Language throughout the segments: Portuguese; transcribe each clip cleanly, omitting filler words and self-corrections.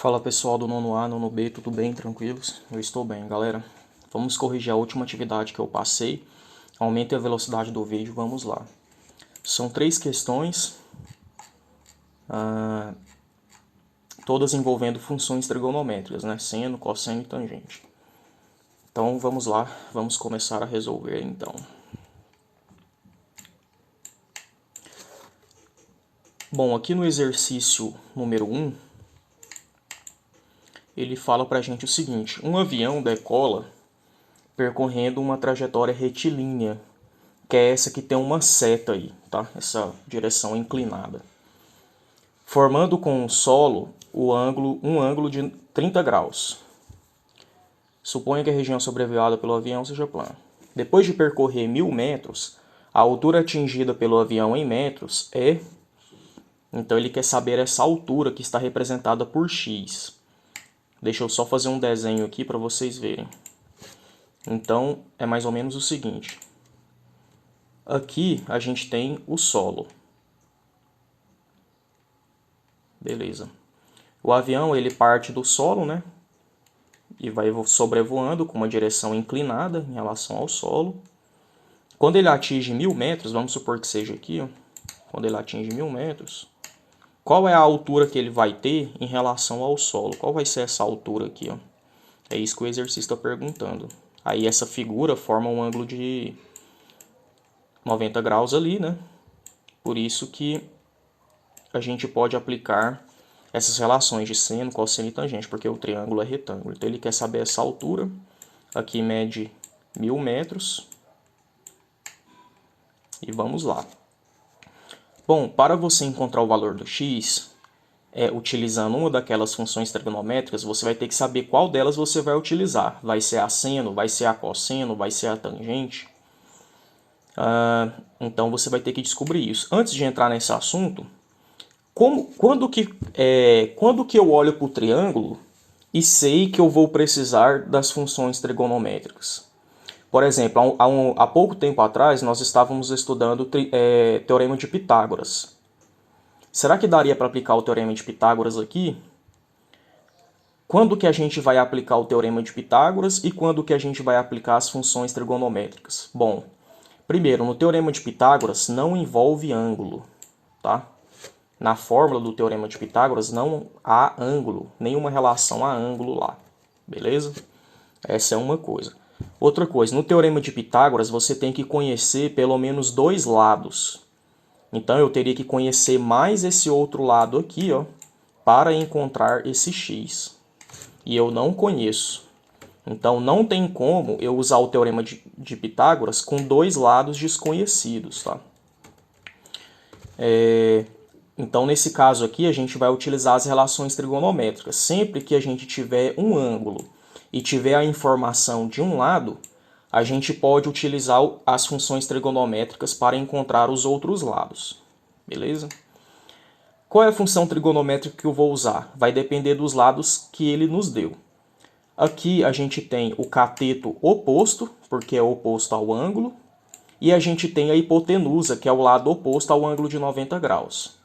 Fala pessoal do nono A, nono B, tudo bem? Tranquilos? Eu estou bem, galera. Vamos corrigir a última atividade que eu passei. Aumente a velocidade do vídeo, vamos lá. São 3 questões, todas envolvendo funções trigonométricas, né? Seno, cosseno e tangente. Então vamos lá, vamos começar a resolver então. Bom, aqui no exercício número 1, ele fala pra gente o seguinte: um avião decola percorrendo uma trajetória retilínea, que é essa que tem uma seta aí, tá? Essa direção inclinada. Formando com o solo um ângulo de 30 graus. Suponha que a região sobrevoada pelo avião seja plana. Depois de percorrer 1000 metros, a altura atingida pelo avião em metros é... Então ele quer saber essa altura que está representada por x. Deixa eu só fazer um desenho aqui para vocês verem. Então é mais ou menos o seguinte. Aqui a gente tem o solo. Beleza. O avião ele parte do solo, né? E vai sobrevoando com uma direção inclinada em relação ao solo. Quando ele atinge 1000 metros, vamos supor que seja aqui, ó. Quando ele atinge 1000 metros, qual é a altura que ele vai ter em relação ao solo? Qual vai ser essa altura aqui, ó? É isso que o exercício está perguntando. Aí essa figura forma um ângulo de 90 graus ali, né? Por isso que a gente pode aplicar essas relações de seno, cosseno e tangente, porque o triângulo é retângulo. Então ele quer saber essa altura. Aqui mede 1000 metros. E vamos lá. Bom, para você encontrar o valor do x, utilizando uma daquelas funções trigonométricas, você vai ter que saber qual delas você vai utilizar. Vai ser a seno, vai ser a cosseno, vai ser a tangente. Então você vai ter que descobrir isso. Antes de entrar nesse assunto, quando que eu olho para o triângulo e sei que eu vou precisar das funções trigonométricas? Por exemplo, há pouco tempo atrás nós estávamos estudando Teorema de Pitágoras. Será que daria para aplicar o Teorema de Pitágoras aqui? Quando que a gente vai aplicar o Teorema de Pitágoras e quando que a gente vai aplicar as funções trigonométricas? Bom, primeiro, no Teorema de Pitágoras não envolve ângulo, tá? Na fórmula do Teorema de Pitágoras não há ângulo, nenhuma relação a ângulo lá, beleza? Essa é uma coisa. Outra coisa, no Teorema de Pitágoras você tem que conhecer pelo menos 2 lados. Então eu teria que conhecer mais esse outro lado aqui, ó, para encontrar esse x. E eu não conheço. Então não tem como eu usar o Teorema de Pitágoras com 2 lados desconhecidos, tá? Então nesse caso aqui a gente vai utilizar as relações trigonométricas. Sempre que a gente tiver um ângulo e tiver a informação de um lado, a gente pode utilizar as funções trigonométricas para encontrar os outros lados. Beleza? Qual é a função trigonométrica que eu vou usar? Vai depender dos lados que ele nos deu. Aqui a gente tem o cateto oposto, porque é oposto ao ângulo, e a gente tem a hipotenusa, que é o lado oposto ao ângulo de 90 graus,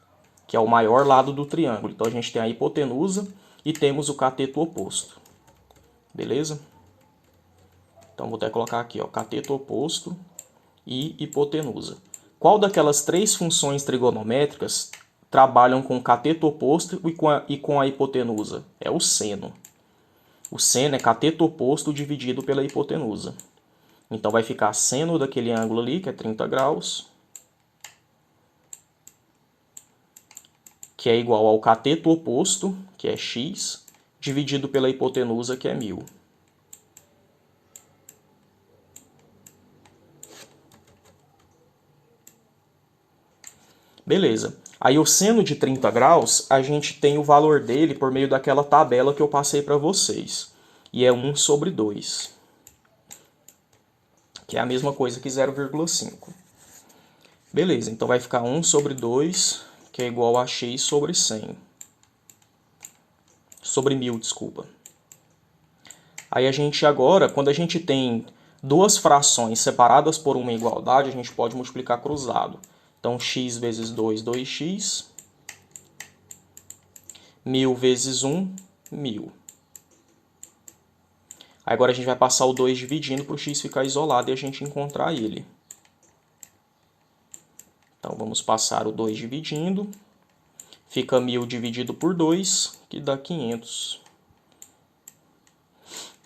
que é o maior lado do triângulo. Então a gente tem a hipotenusa e temos o cateto oposto. Beleza? Então vou até colocar aqui, ó, cateto oposto e hipotenusa. Qual daquelas 3 funções trigonométricas trabalham com o cateto oposto e com a hipotenusa? É o seno. O seno é cateto oposto dividido pela hipotenusa. Então vai ficar seno daquele ângulo ali, que é 30 graus, que é igual ao cateto oposto, que é x, dividido pela hipotenusa, que é 1000. Beleza. Aí o seno de 30 graus, a gente tem o valor dele por meio daquela tabela que eu passei para vocês. E é 1 sobre 2. Que é a mesma coisa que 0,5. Beleza, então vai ficar 1 sobre 2, que é igual a x sobre 100. Sobre 1000, desculpa. Aí a gente agora, quando a gente tem duas frações separadas por uma igualdade, a gente pode multiplicar cruzado. Então, x vezes 2, 2x. 1000 vezes 1, 1000. Agora a gente vai passar o 2 dividindo para o x ficar isolado e a gente encontrar ele. Então vamos passar o 2 dividindo. Fica 1000 dividido por 2, que dá 500.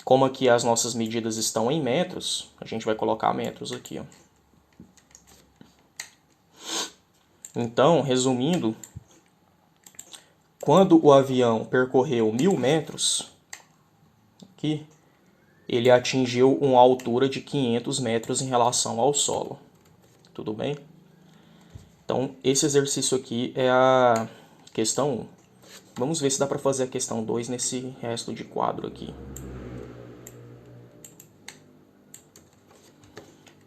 Como aqui as nossas medidas estão em metros, a gente vai colocar metros aqui, ó. Então, resumindo, quando o avião percorreu 1000 metros, aqui, ele atingiu uma altura de 500 metros em relação ao solo. Tudo bem? Então, esse exercício aqui é a questão 1. Vamos ver se dá para fazer a questão 2 nesse resto de quadro aqui.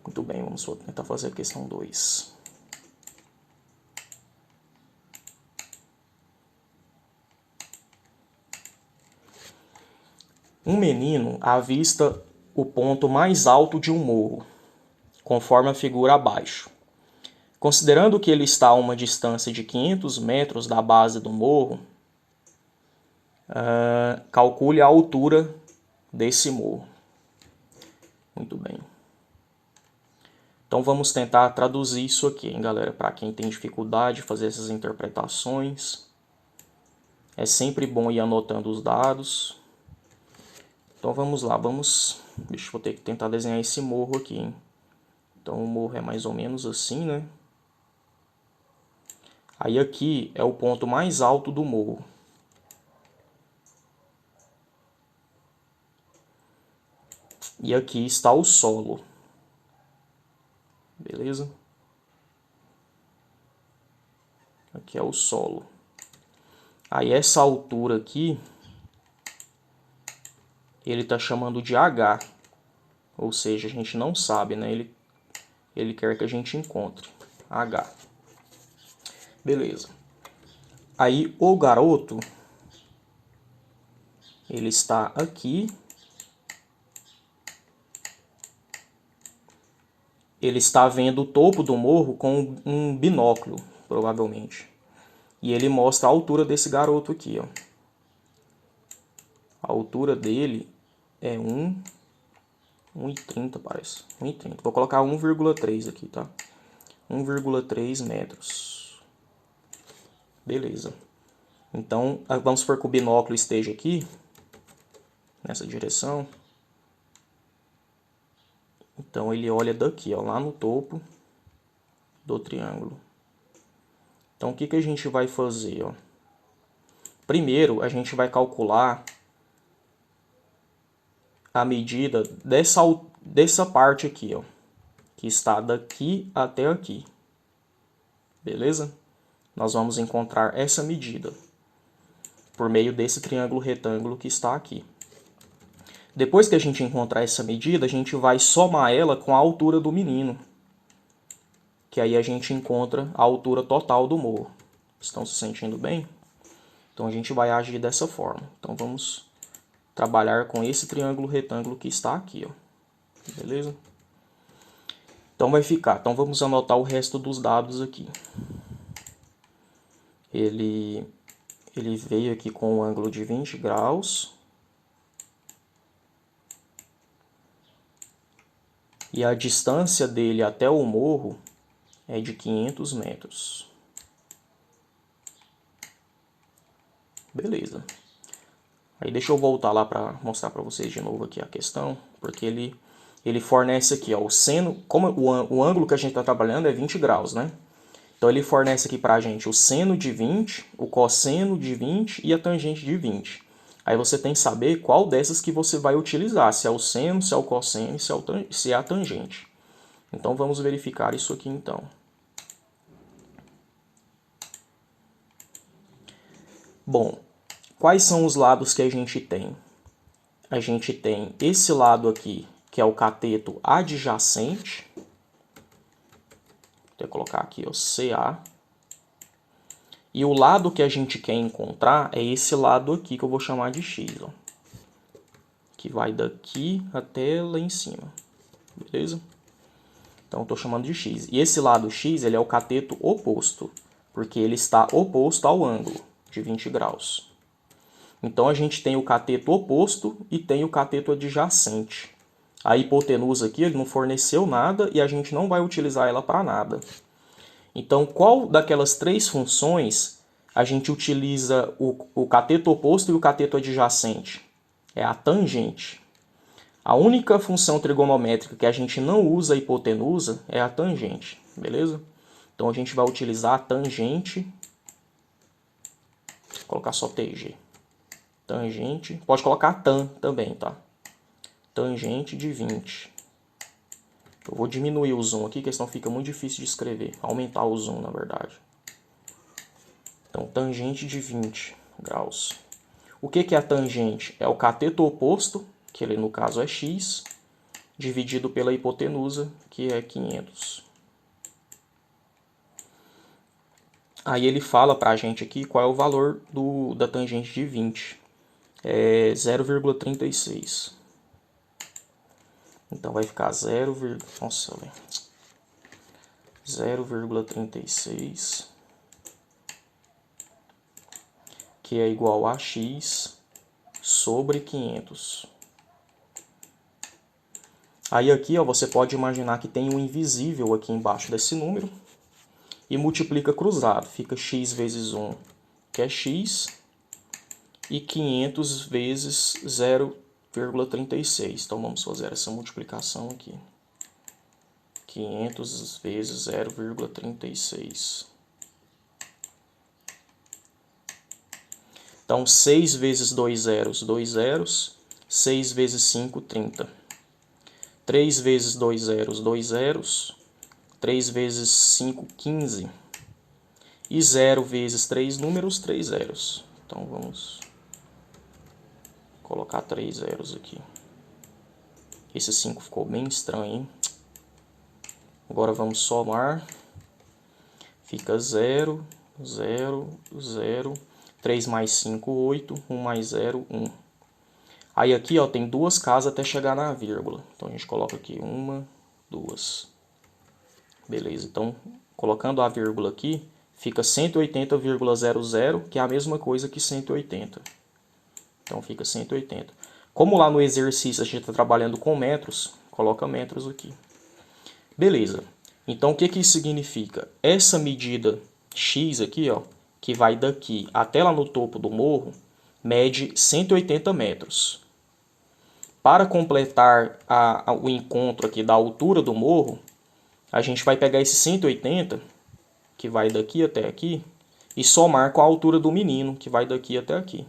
Muito bem, vamos tentar fazer a questão 2. Um menino avista o ponto mais alto de um morro, conforme a figura abaixo. Considerando que ele está a uma distância de 500 metros da base do morro, calcule a altura desse morro. Muito bem. Então vamos tentar traduzir isso aqui, hein, galera? Para quem tem dificuldade de fazer essas interpretações. É sempre bom ir anotando os dados. Então vamos lá, Deixa eu ter que tentar desenhar esse morro aqui, hein? Então o morro é mais ou menos assim, né? Aí aqui é o ponto mais alto do morro. E aqui está o solo. Beleza? Aqui é o solo. Aí essa altura aqui, ele está chamando de H. Ou seja, a gente não sabe, né? Ele quer que a gente encontre H. Beleza. Aí o garoto, ele está aqui. Ele está vendo o topo do morro com um binóculo, provavelmente. E ele mostra a altura desse garoto aqui, ó. A altura dele é 1,30 parece. 1,30. Vou colocar 1,3 aqui, tá? 1,3 metros. Beleza. Então, vamos supor que o binóculo esteja aqui, nessa direção. Então, ele olha daqui, ó, lá no topo do triângulo. Então, o que que a gente vai fazer, ó? Primeiro, a gente vai calcular a medida dessa parte aqui, ó, que está daqui até aqui. Beleza? Nós vamos encontrar essa medida por meio desse triângulo retângulo que está aqui. Depois que a gente encontrar essa medida, a gente vai somar ela com a altura do menino, que aí a gente encontra a altura total do morro. Estão se sentindo bem? Então a gente vai agir dessa forma. Então vamos trabalhar com esse triângulo retângulo que está aqui, ó. Beleza? Então vai ficar. Então vamos anotar o resto dos dados aqui. Ele veio aqui com um ângulo de 20 graus. E a distância dele até o morro é de 500 metros. Beleza. Aí deixa eu voltar lá para mostrar para vocês de novo aqui a questão, porque ele fornece aqui, ó, o seno, como o ângulo que a gente está trabalhando é 20 graus, né? Então ele fornece aqui para a gente o seno de 20, o cosseno de 20 e a tangente de 20. Aí você tem que saber qual dessas que você vai utilizar, se é o seno, se é o cosseno, se é a tangente. Então vamos verificar isso aqui então. Bom, quais são os lados que a gente tem? A gente tem esse lado aqui, que é o cateto adjacente. Vou colocar aqui, ó, CA. E o lado que a gente quer encontrar é esse lado aqui, que eu vou chamar de X, ó, que vai daqui até lá em cima. Beleza? Então, eu estou chamando de X. E esse lado X, ele é o cateto oposto, porque ele está oposto ao ângulo de 20 graus. Então a gente tem o cateto oposto e tem o cateto adjacente. A hipotenusa aqui ele não forneceu nada e a gente não vai utilizar ela para nada. Então qual daquelas três funções a gente utiliza o cateto oposto e o cateto adjacente? É a tangente. A única função trigonométrica que a gente não usa a hipotenusa é a tangente, beleza? Então a gente vai utilizar a tangente, vou colocar só TG. Tangente, pode colocar tan também, tá? Tangente de 20. Eu vou diminuir o zoom aqui, que senão fica muito difícil de escrever. Aumentar o zoom, na verdade. Então, tangente de 20 graus. O que é a tangente? É o cateto oposto, que ele no caso é x, dividido pela hipotenusa, que é 500. Aí ele fala pra gente aqui qual é o valor da tangente de 20. É 0,36. Então vai ficar 0,36, que é igual a x sobre 500. Aí aqui ó, você pode imaginar que tem um invisível aqui embaixo desse número e multiplica cruzado. Fica x vezes 1, que é x, e 500 vezes 0,36. Então vamos fazer essa multiplicação aqui. 500 vezes 0,36. Então 6 vezes 2 zeros, 2 zeros. 6 vezes 5, 30. 3 vezes 2 zeros, 2 zeros. 3 vezes 5, 15. E 0 vezes 3 números, 3 zeros. Então vamos colocar 3 zeros aqui. Esse 5 ficou bem estranho, hein? Agora vamos somar. Fica 0, 0, 0. 3 mais 5, 8. 1 mais 0, 1. Aí aqui ó, tem duas casas até chegar na vírgula. Então a gente coloca aqui 1, 2. Beleza, então colocando a vírgula aqui, fica 180,00, que é a mesma coisa que 180. Então fica 180. Como lá no exercício a gente está trabalhando com metros, coloca metros aqui. Beleza. Então o que que isso significa? Essa medida x aqui, ó, que vai daqui até lá no topo do morro, mede 180 metros. Para completar o encontro aqui da altura do morro, a gente vai pegar esse 180, que vai daqui até aqui, e somar com a altura do menino, que vai daqui até aqui.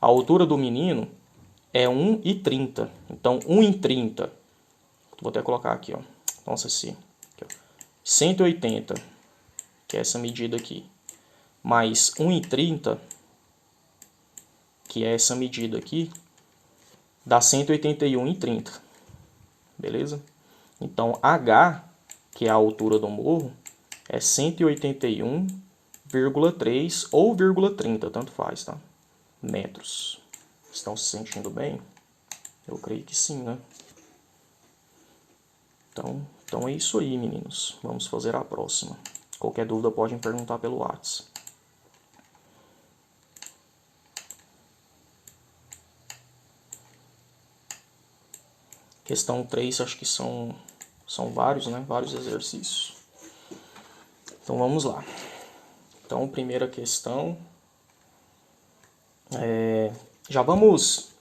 A altura do menino é 1,30. Então, 1,30. Vou até colocar aqui, ó. Nossa, sim. Aqui, ó. 180, que é essa medida aqui, mais 1,30, que é essa medida aqui, dá 181,30. Beleza? Então, H, que é a altura do morro, é 181,3 ou 0,30, tanto faz, tá? Metros. Estão se sentindo bem? Eu creio que sim, né? Então é isso aí, meninos. Vamos fazer a próxima. Qualquer dúvida pode me perguntar pelo WhatsApp. Questão 3, acho que são vários, né? Vários exercícios. Então vamos lá. Então, primeira questão. Já vamos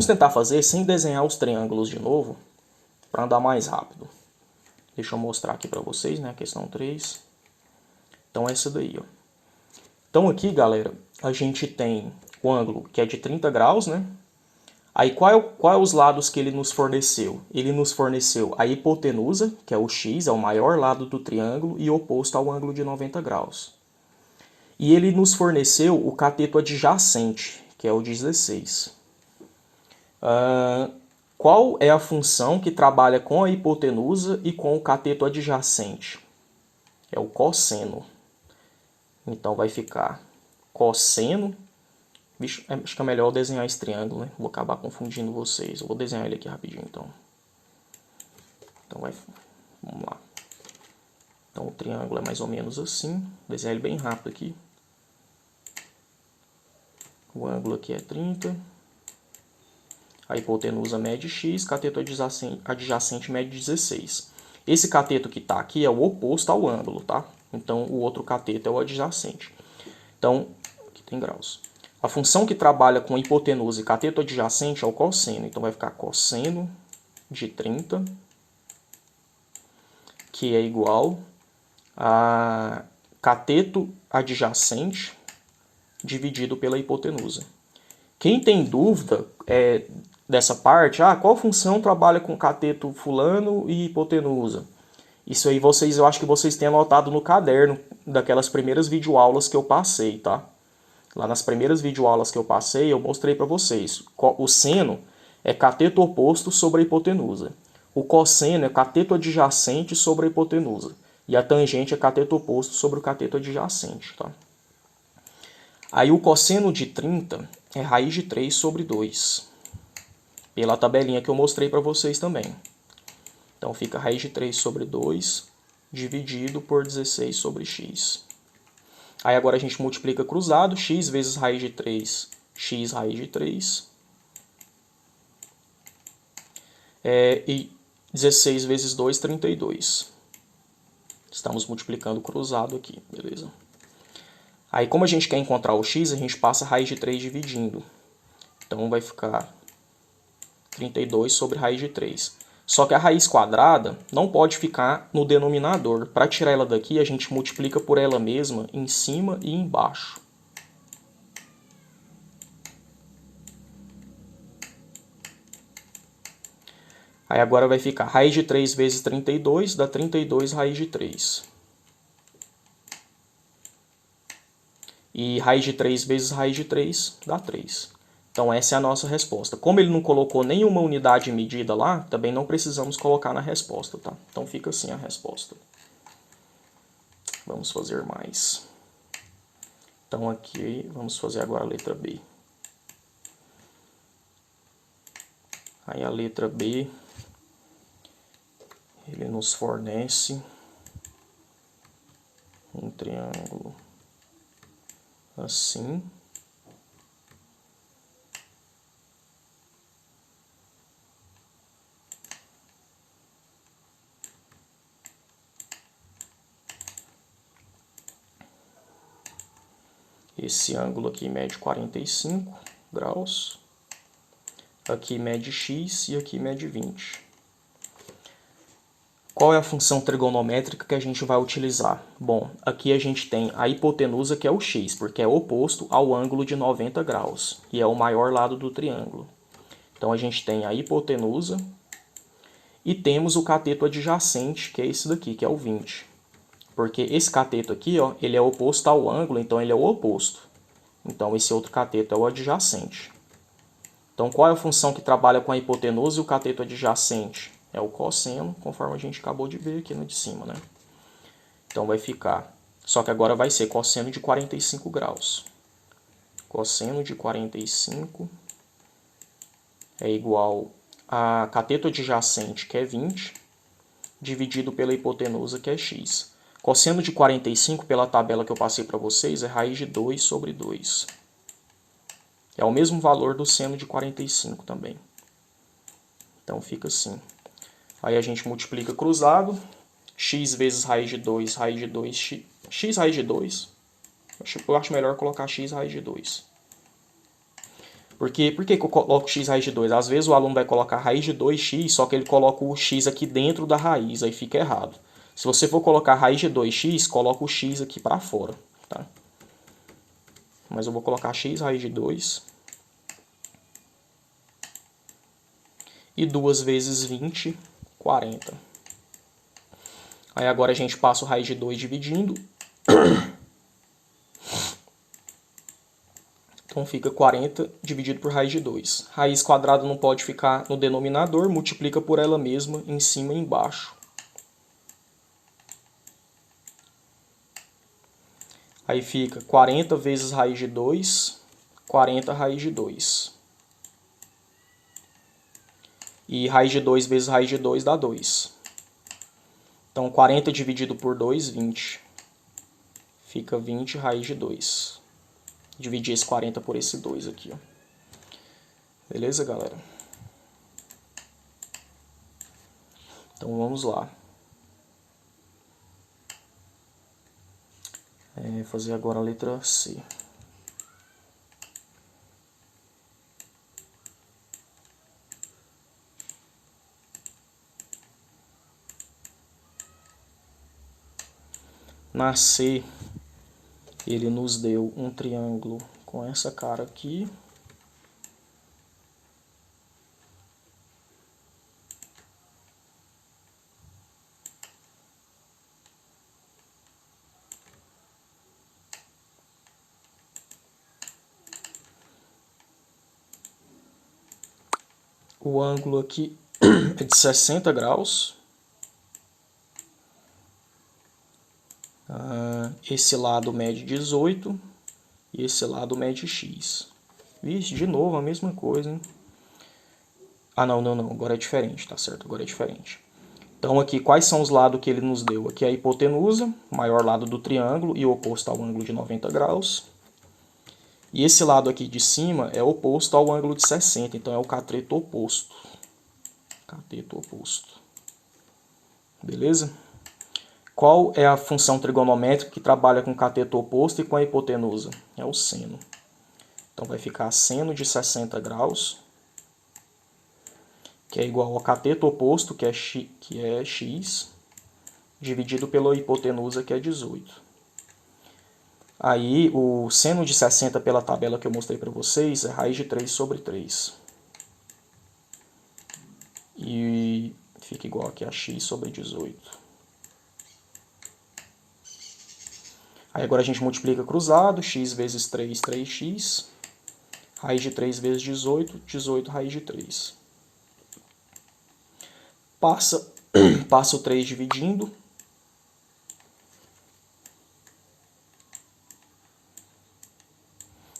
tentar fazer sem desenhar os triângulos de novo, para andar mais rápido. Deixa eu mostrar aqui para vocês, né? Questão 3. Então, essa daí, ó. Então, aqui, galera, a gente tem o ângulo que é de 30 graus, né? Aí, qual é os lados que ele nos forneceu? Ele nos forneceu a hipotenusa, que é o x, é o maior lado do triângulo, e oposto ao ângulo de 90 graus. E ele nos forneceu o cateto adjacente, que é o 16. Qual é a função que trabalha com a hipotenusa e com o cateto adjacente? É o cosseno. Então vai ficar cosseno. Bicho, acho que é melhor eu desenhar esse triângulo, né? Vou acabar confundindo vocês. Eu vou desenhar ele aqui rapidinho, então. Vamos lá. Então o triângulo é mais ou menos assim. Vou desenhar ele bem rápido aqui. O ângulo aqui é 30. A hipotenusa mede x, cateto adjacente mede 16. Esse cateto que está aqui é o oposto ao ângulo, tá? Então, o outro cateto é o adjacente. Então, aqui tem graus. A função que trabalha com hipotenusa e cateto adjacente é o cosseno. Então, vai ficar cosseno de 30, que é igual a cateto adjacente dividido pela hipotenusa. Quem tem dúvida dessa parte, qual função trabalha com cateto fulano e hipotenusa? Isso aí eu acho que vocês têm anotado no caderno daquelas primeiras videoaulas que eu passei, tá? Lá nas primeiras videoaulas que eu passei, eu mostrei para vocês. O seno é cateto oposto sobre a hipotenusa. O cosseno é cateto adjacente sobre a hipotenusa. E a tangente é cateto oposto sobre o cateto adjacente, tá? Aí o cosseno de 30 é raiz de 3 sobre 2. Pela tabelinha que eu mostrei para vocês também. Então fica raiz de 3 sobre 2 dividido por 16 sobre x. Aí agora a gente multiplica cruzado, x vezes raiz de 3, x raiz de 3. E 16 vezes 2, 32. Estamos multiplicando cruzado aqui, beleza? Aí como a gente quer encontrar o x, a gente passa a raiz de 3 dividindo. Então vai ficar 32 sobre raiz de 3. Só que a raiz quadrada não pode ficar no denominador. Para tirar ela daqui, a gente multiplica por ela mesma em cima e embaixo. Aí agora vai ficar raiz de 3 vezes 32, dá 32 raiz de 3. E raiz de 3 vezes raiz de 3 dá 3. Então essa é a nossa resposta. Como ele não colocou nenhuma unidade medida lá, também não precisamos colocar na resposta, tá? Então fica assim a resposta. Vamos fazer mais. Então aqui, vamos fazer agora a letra B. Aí a letra B, ele nos fornece um triângulo assim. Esse ângulo aqui mede 45 graus. Aqui mede x e aqui mede 20. Qual é a função trigonométrica que a gente vai utilizar? Bom, aqui a gente tem a hipotenusa, que é o x, porque é oposto ao ângulo de 90 graus, e é o maior lado do triângulo. Então a gente tem a hipotenusa e temos o cateto adjacente, que é esse daqui, que é o 20. Porque esse cateto aqui, ó, ele é oposto ao ângulo, então ele é o oposto. Então esse outro cateto é o adjacente. Então qual é a função que trabalha com a hipotenusa e o cateto adjacente? É o cosseno, conforme a gente acabou de ver aqui no de cima, né? Então vai ficar, só que agora vai ser cosseno de 45 graus. Cosseno de 45 é igual a cateto adjacente, que é 20, dividido pela hipotenusa, que é x. Cosseno de 45, pela tabela que eu passei para vocês, é raiz de 2 sobre 2. É o mesmo valor do seno de 45 também. Então fica assim. Aí a gente multiplica cruzado. X vezes raiz de 2, x raiz de 2. Eu acho melhor colocar x raiz de 2. Por que eu coloco x raiz de 2? Às vezes o aluno vai colocar raiz de 2x, só que ele coloca o x aqui dentro da raiz, aí fica errado. Se você for colocar raiz de 2x, coloca o x aqui para fora, tá? Mas eu vou colocar x raiz de 2. E 2 vezes 20, 40. Aí agora a gente passa o raiz de 2 dividindo. Então fica 40 dividido por raiz de 2. Raiz quadrada não pode ficar no denominador, multiplica por ela mesma em cima e embaixo. Aí fica 40 vezes raiz de 2, 40 raiz de 2. E raiz de 2 vezes raiz de 2 dá 2. Então 40 dividido por 2, 20. Fica 20 raiz de 2. Dividir esse 40 por esse 2 aqui, ó. Beleza, galera? Então vamos lá. Fazer agora a letra C. Na C, ele nos deu um triângulo com essa cara aqui. O ângulo aqui é de 60 graus. Esse lado mede 18 e esse lado mede x. Vixe, de novo a mesma coisa, hein? Ah, não, agora é diferente, tá certo? Agora é diferente. Então aqui, quais são os lados que ele nos deu? Aqui é a hipotenusa, maior lado do triângulo e oposto ao ângulo de 90 graus. E esse lado aqui de cima é oposto ao ângulo de 60, então é o cateto oposto. Cateto oposto. Beleza? Qual é a função trigonométrica que trabalha com o cateto oposto e com a hipotenusa? É o seno. Então vai ficar seno de 60 graus, que é igual ao cateto oposto, que é x, dividido pela hipotenusa, que é 18. Aí o seno de 60 pela tabela que eu mostrei para vocês é raiz de 3 sobre 3. E fica igual aqui a x sobre 18. Aí agora a gente multiplica cruzado, x vezes 3, 3x. Raiz de 3 vezes 18, 18 raiz de 3. Passa o 3 dividindo.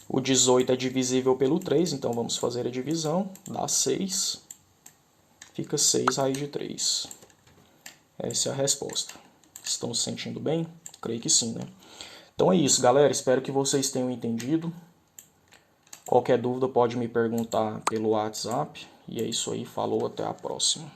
O 18 é divisível pelo 3, então vamos fazer a divisão. Dá 6. Fica 6 raiz de 3. Essa é a resposta. Estão se sentindo bem? Creio que sim, né? Então é isso, galera. Espero que vocês tenham entendido. Qualquer dúvida pode me perguntar pelo WhatsApp. E é isso aí. Falou, até a próxima.